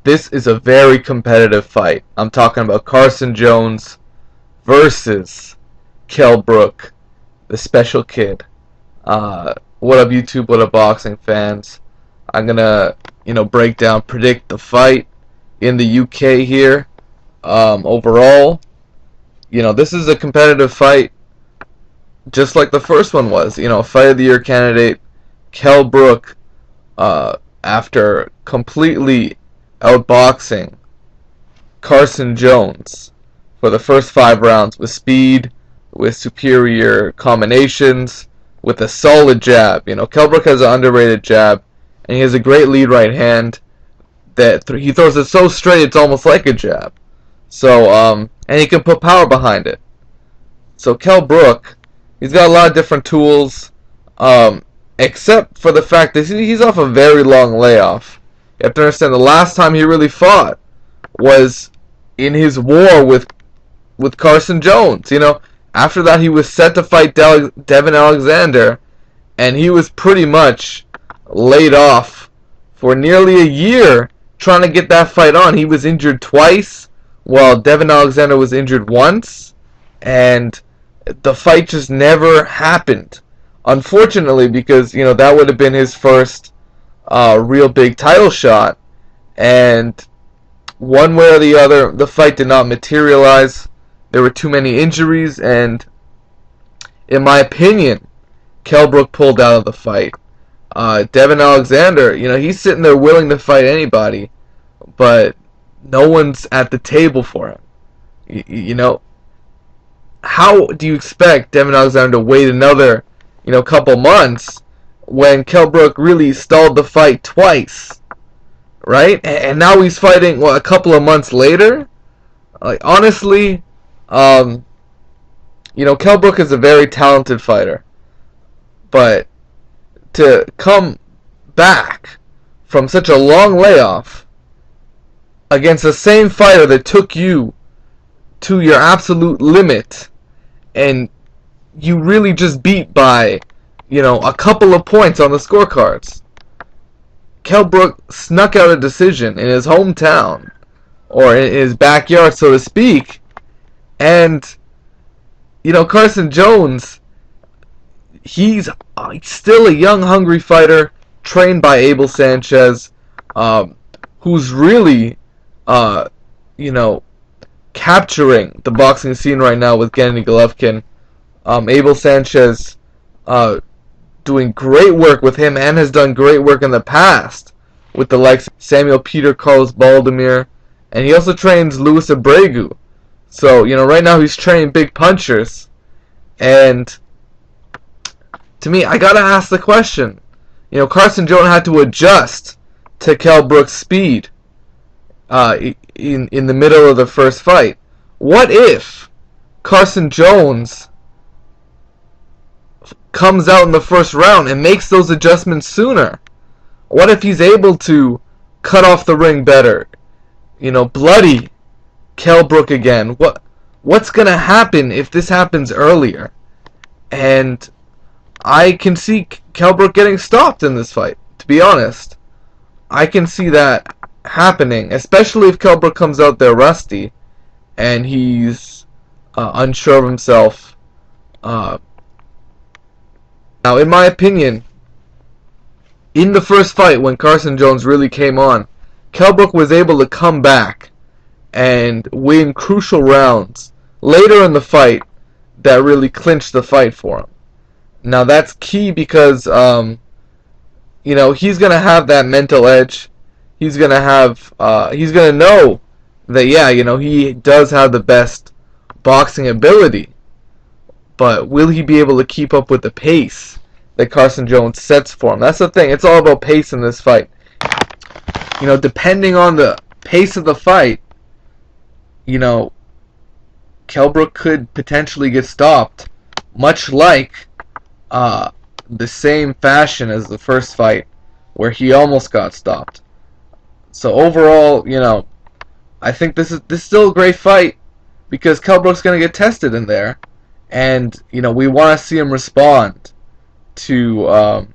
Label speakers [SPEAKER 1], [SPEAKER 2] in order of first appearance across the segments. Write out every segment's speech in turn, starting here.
[SPEAKER 1] This is a very competitive fight. I'm talking about Carson Jones versus Kell Brook, the special kid. What up, YouTube? What up, boxing fans? I'm gonna, break down, predict the fight in the UK here. Overall, this is a competitive fight, just like the first one was. Fight of the year candidate Kell Brook, after completely outboxing Carson Jones for the first 5 rounds with speed, with superior combinations, with a solid jab. Kell Brook has an underrated jab, and he has a great lead right hand that he throws it so straight it's almost like a jab. So, and he can put power behind it. So Kell Brook, he's got a lot of different tools, except for the fact that he's off a very long layoff. You have to understand, the last time he really fought was in his war with Carson Jones. After that he was set to fight Devin Alexander, and he was pretty much laid off for nearly a year trying to get that fight on. He was injured twice, while Devin Alexander was injured once, and the fight just never happened. Unfortunately, because that would have been his first real big title shot, and one way or the other, the fight did not materialize. There were too many injuries, and in my opinion, Kell Brook pulled out of the fight. Devin Alexander, he's sitting there willing to fight anybody, but no one's at the table for him. How do you expect Devin Alexander to wait another, couple months when Kell Brook really stalled the fight twice, right? And now he's fighting, a couple of months later? Honestly, Kell Brook is a very talented fighter, but to come back from such a long layoff against the same fighter that took you to your absolute limit, and you really just beat by, a couple of points on the scorecards. Kell Brook snuck out a decision in his hometown, or in his backyard, so to speak, and, Carson Jones, he's still a young, hungry fighter, trained by Abel Sanchez, who's really, capturing the boxing scene right now with Gennady Golovkin. Abel Sanchez doing great work with him, and has done great work in the past with the likes of Samuel Peter, Carlos Baldemir, and he also trains Luis Abregu. So, right now he's training big punchers, and to me, I gotta ask the question. Carson Jones had to adjust to Kell Brook's speed in the middle of the first fight. What if Carson Jones comes out in the first round and makes those adjustments sooner? What if he's able to cut off the ring better? Bloody Kell Brook again. What's gonna happen if this happens earlier? And I can see Kell Brook getting stopped in this fight, to be honest. I can see that happening, especially if Kell Brook comes out there rusty and he's unsure of himself. Now, in my opinion, in the first fight when Carson Jones really came on, Kell Brook was able to come back and win crucial rounds later in the fight that really clinched the fight for him. Now that's key because he's gonna have that mental edge. He's gonna have he's gonna know that he does have the best boxing ability, but will he be able to keep up with the pace that Carson Jones sets for him? That's the thing. It's all about pace in this fight. Depending on the pace of the fight, Kell Brook could potentially get stopped, much like the same fashion as the first fight, where he almost got stopped. So overall, I think this is still a great fight, because Kell Brook's going to get tested in there, and we want to see him respond to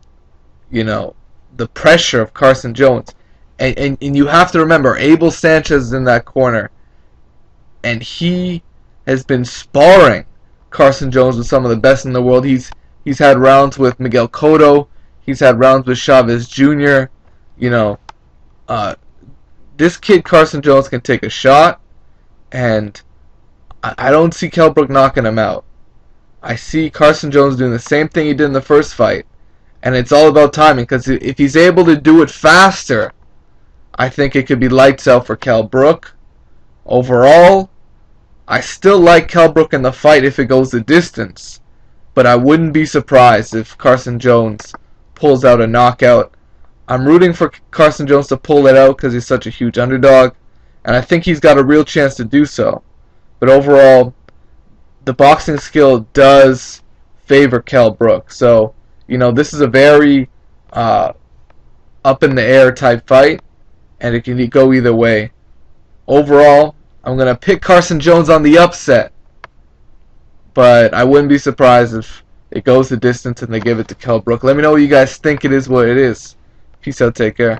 [SPEAKER 1] the pressure of Carson Jones. And you have to remember, Abel Sanchez is in that corner, and he has been sparring Carson Jones with some of the best in the world. He's had rounds with Miguel Cotto. He's had rounds with Chavez Jr. You know, this kid Carson Jones can take a shot, and I don't see Kell Brook knocking him out. I see Carson Jones doing the same thing he did in the first fight, and it's all about timing, because if he's able to do it faster, I think it could be lights out for Kell Brook. Overall, I still like Kell Brook in the fight if it goes the distance, but I wouldn't be surprised if Carson Jones pulls out a knockout. I'm rooting for Carson Jones to pull it out because he's such a huge underdog, and I think he's got a real chance to do so. But overall, the boxing skill does favor Kell Brook. So, this is a very up in the air type fight, and it can go either way. Overall, I'm going to pick Carson Jones on the upset, but I wouldn't be surprised if it goes the distance and they give it to Kell Brook. Let me know what you guys think it is what it is. Peace out, take care.